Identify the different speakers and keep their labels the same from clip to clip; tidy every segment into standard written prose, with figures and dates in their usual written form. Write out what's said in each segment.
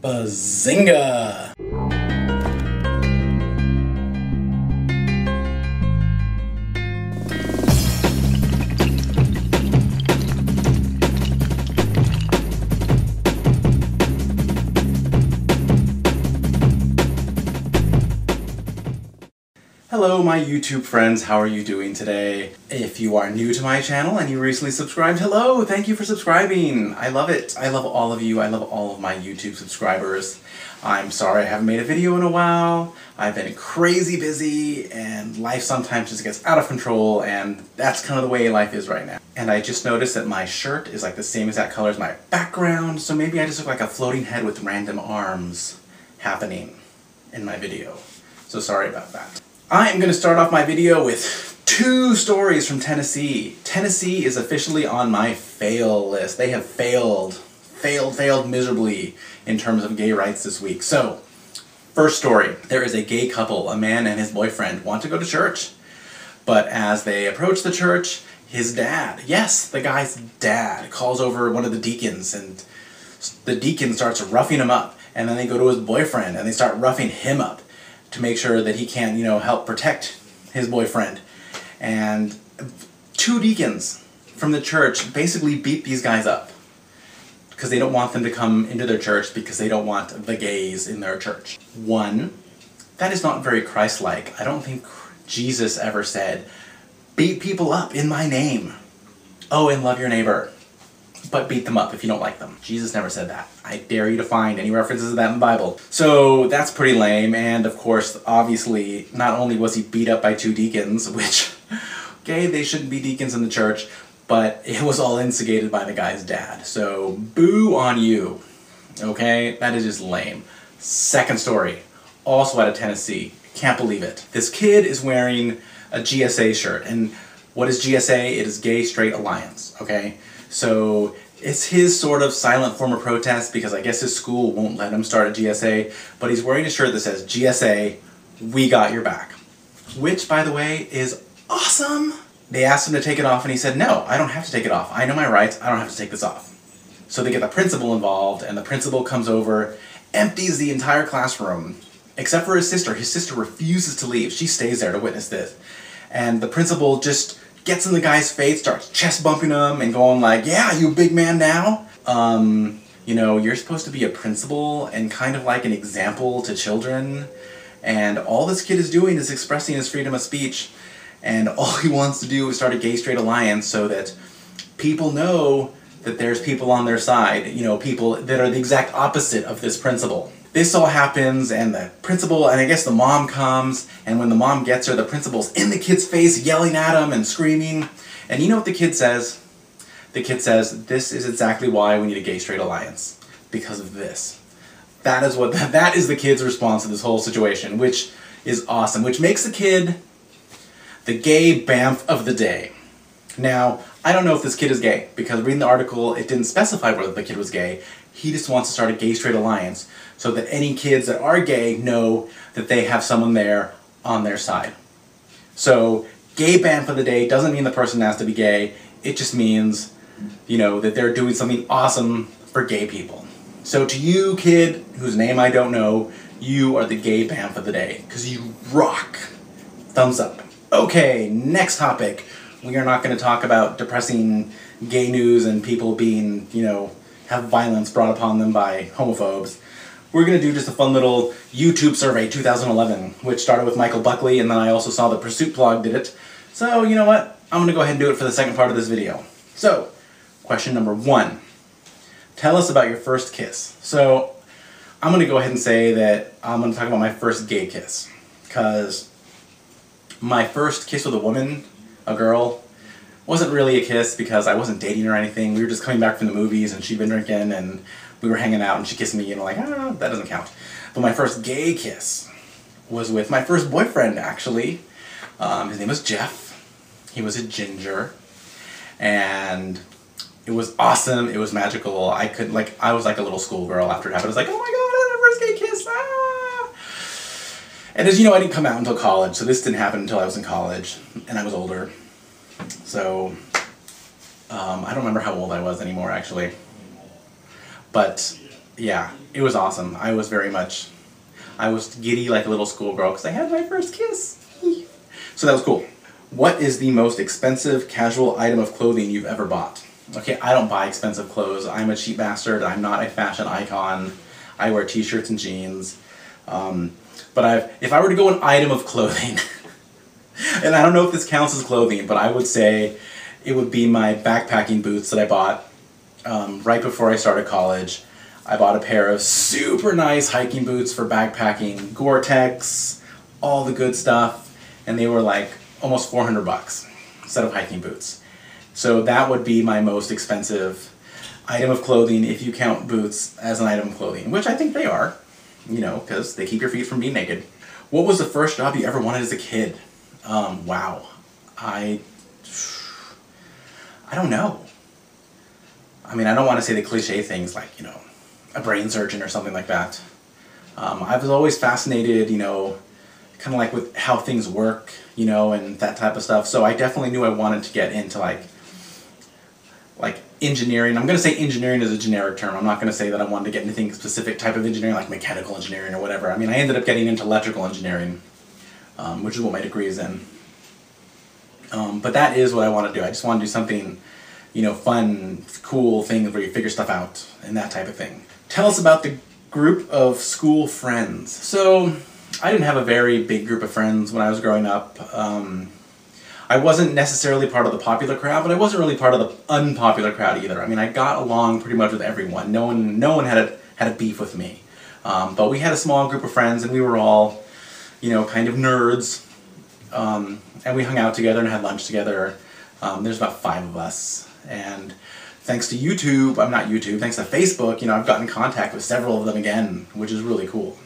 Speaker 1: Bazinga! Hello my YouTube friends, how are you doing today? If you are new to my channel and you recently subscribed, hello! Thank you for subscribing! I love it! I love all of you, I love all of my YouTube subscribers. I'm sorry I haven't made a video in a while. I've been crazy busy and life sometimes just gets out of control, and that's kind of the way life is right now. And I just noticed that my shirt is like the same exact color as my background, so maybe I just look like a floating head with random arms happening in my video. So sorry about that. I am going to start off my video with two stories from Tennessee. Tennessee is officially on my fail list. They have failed miserably in terms of gay rights this week. So, first story. There is a gay couple, a man and his boyfriend, want to go to church. But as they approach the church, his dad, yes, the guy's dad, calls over one of the deacons, and the deacon starts roughing him up. And then they go to his boyfriend and they start roughing him up to make sure that he can, help protect his boyfriend. And two deacons from the church basically beat these guys up because they don't want them to come into their church because they don't want the gays in their church. One, that is not very Christ-like. I don't think Jesus ever said, beat people up in my name. Oh, and love your neighbor, but beat them up if you don't like them. Jesus never said that. I dare you to find any references to that in the Bible. So that's pretty lame, and of course, obviously, not only was he beat up by two deacons, which, okay, they shouldn't be deacons in the church, but it was all instigated by the guy's dad. So, boo on you. Okay? That is just lame. Second story, also out of Tennessee. Can't believe it. This kid is wearing a GSA shirt, and what is GSA? It is Gay Straight Alliance, okay? So it's his sort of silent form of protest because I guess his school won't let him start a GSA, but he's wearing a shirt that says, GSA, we got your back. Which, by the way, is awesome. They asked him to take it off and he said, no, I don't have to take it off. I know my rights, I don't have to take this off. So they get the principal involved, and the principal comes over, empties the entire classroom, except for his sister. His sister refuses to leave. She stays there to witness this. And the principal just gets in the guy's face, starts chest bumping him and going like, yeah, you big man now. You're supposed to be a principal and kind of like an example to children. And all this kid is doing is expressing his freedom of speech. And all he wants to do is start a gay straight alliance so that people know that there's people on their side, people that are the exact opposite of this principal. This all happens, and the principal, and I guess the mom comes, and when the mom gets her, the principal's in the kid's face, yelling at him and screaming. And you know what the kid says? The kid says, this is exactly why we need a gay straight alliance. Because of this. That is the kid's response to this whole situation, which is awesome, which makes the kid the gay BAMF of the day. Now, I don't know if this kid is gay, because reading the article, it didn't specify whether the kid was gay. He just wants to start a gay straight alliance so that any kids that are gay know that they have someone there on their side. So, gay ban for the day doesn't mean the person has to be gay. It just means, that they're doing something awesome for gay people. So to you, kid, whose name I don't know, you are the gay ban for the day, because you rock. Thumbs up. Okay, next topic. We are not going to talk about depressing gay news and people being, have violence brought upon them by homophobes. We're going to do just a fun little YouTube survey 2011, which started with Michael Buckley, and then I also saw the Pursuit blog did it. So, you know what? I'm going to go ahead and do it for the second part of this video. So, question number 1. Tell us about your first kiss. So, I'm going to go ahead and say that I'm going to talk about my first gay kiss. Because my first kiss with a woman, a girl, wasn't really a kiss because I wasn't dating her or anything. We were just coming back from the movies and she'd been drinking and we were hanging out and she kissed me and that doesn't count. But my first gay kiss was with my first boyfriend, actually. His name was Jeff. He was a ginger. And it was awesome. It was magical. I was like a little schoolgirl after it happened. I was like, oh my god, that's my first gay kiss. Ah! And as you know, I didn't come out until college, so this didn't happen until I was in college and I was older. So, I don't remember how old I was anymore, actually. But yeah, it was awesome. I was giddy like a little schoolgirl because I had my first kiss. So that was cool. What is the most expensive casual item of clothing you've ever bought? Okay, I don't buy expensive clothes. I'm a cheap bastard. I'm not a fashion icon. I wear t-shirts and jeans. But if I were to go an item of clothing, and I don't know if this counts as clothing, but I would say it would be my backpacking boots that I bought right before I started college. I bought a pair of super nice hiking boots for backpacking, Gore-Tex, all the good stuff, and they were like almost $400 set of hiking boots. So that would be my most expensive item of clothing if you count boots as an item of clothing, which I think they are, you know, because they keep your feet from being naked. What was the first job you ever wanted as a kid? Wow. I don't know. I mean, I don't want to say the cliche things like, you know, a brain surgeon or something like that. I was always fascinated, you know, kind of like with how things work, you know, and that type of stuff. So I definitely knew I wanted to get into like engineering. I'm going to say engineering is a generic term. I'm not going to say that I wanted to get anything specific type of engineering like mechanical engineering or whatever. I mean, I ended up getting into electrical engineering, which is what my degree is in. But that is what I want to do. I just want to do something, you know, fun, cool things where you figure stuff out and that type of thing. Tell us about the group of school friends. So I didn't have a very big group of friends when I was growing up. I wasn't necessarily part of the popular crowd, but I wasn't really part of the unpopular crowd either. I mean, I got along pretty much with everyone. No one had a beef with me. But we had a small group of friends, and we were all, you know, kind of nerds. And we hung out together and had lunch together. There's about 5 of us. And thanks to YouTube, thanks to Facebook, you know, I've gotten in contact with several of them again, which is really cool.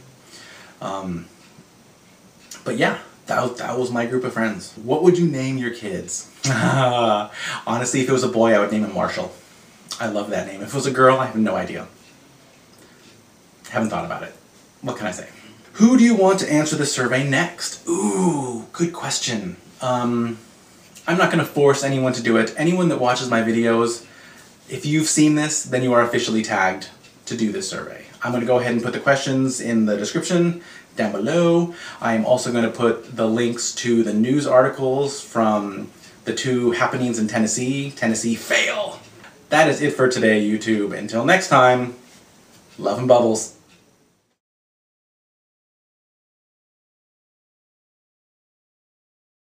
Speaker 1: But yeah, that was my group of friends. What would you name your kids? Honestly, if it was a boy, I would name him Marshall. I love that name. If it was a girl, I have no idea. Haven't thought about it. What can I say? Who do you want to answer this survey next? Ooh, good question. I'm not going to force anyone to do it. Anyone that watches my videos, if you've seen this, then you are officially tagged to do this survey. I'm going to go ahead and put the questions in the description down below. I am also going to put the links to the news articles from the 2 happenings in Tennessee. Tennessee fail! That is it for today, YouTube. Until next time, love and bubbles.